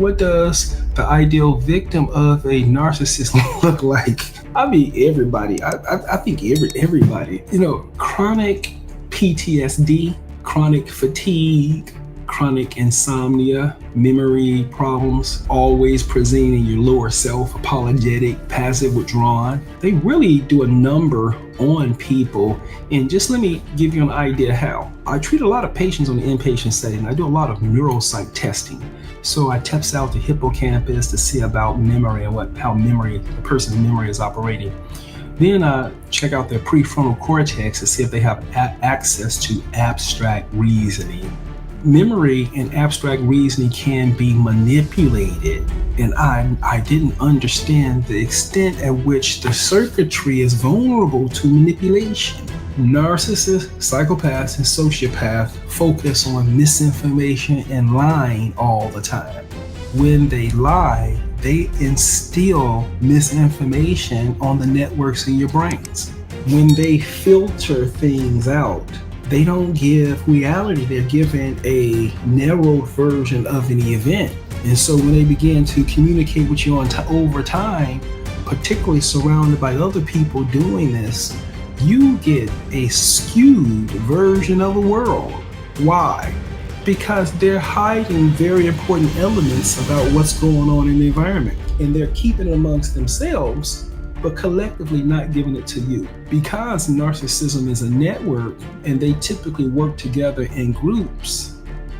What does the ideal victim of a narcissist look like? I mean, everybody. I think everybody. Chronic PTSD, chronic fatigue, chronic insomnia, memory problems, always presenting your lower self, apologetic, passive, withdrawn. They really do a number on people. And just let me give you an idea how. I treat a lot of patients on the inpatient setting. I do a lot of neuropsych testing. So I test out the hippocampus to see about memory and how the person's memory is operating. Then I check out their prefrontal cortex to see if they have access to abstract reasoning. Memory and abstract reasoning can be manipulated, and I didn't understand the extent at which the circuitry is vulnerable to manipulation. Narcissists, psychopaths, and sociopaths focus on misinformation and lying all the time. When they lie, they instill misinformation on the networks in your brains. When they filter things out, they don't give reality. They're given a narrowed version of an event. And so when they begin to communicate with you over time, particularly surrounded by other people doing this, you get a skewed version of the world. Why? Because they're hiding very important elements about what's going on in the environment. And they're keeping it amongst themselves, but collectively not giving it to you. Because narcissism is a network and they typically work together in groups,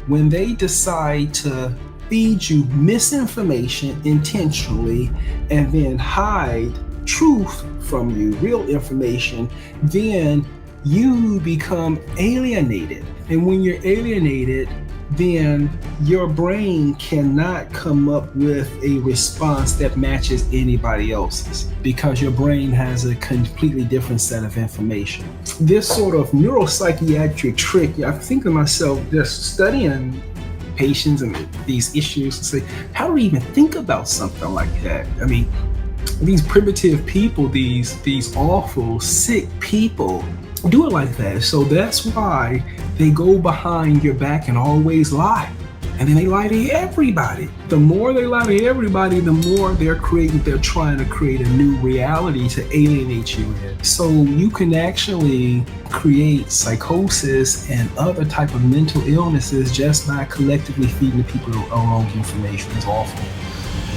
when they decide to feed you misinformation intentionally and then hide truth from you, real information, then you become alienated. And when you're alienated, then your brain cannot come up with a response that matches anybody else's, because your brain has a completely different set of information. This sort of neuropsychiatric trick, I think of myself just studying patients and these issues and say, how do we even think about something like that? I mean, these primitive people, these awful, sick people do it like that. So that's why they go behind your back and always lie. And then they lie to everybody. The more they lie to everybody, the more they're trying to create a new reality to alienate you in. So you can actually create psychosis and other type of mental illnesses just by collectively feeding the people the wrong information. It's awful.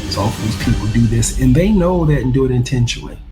It's awful these people do this, and they know that and do it intentionally.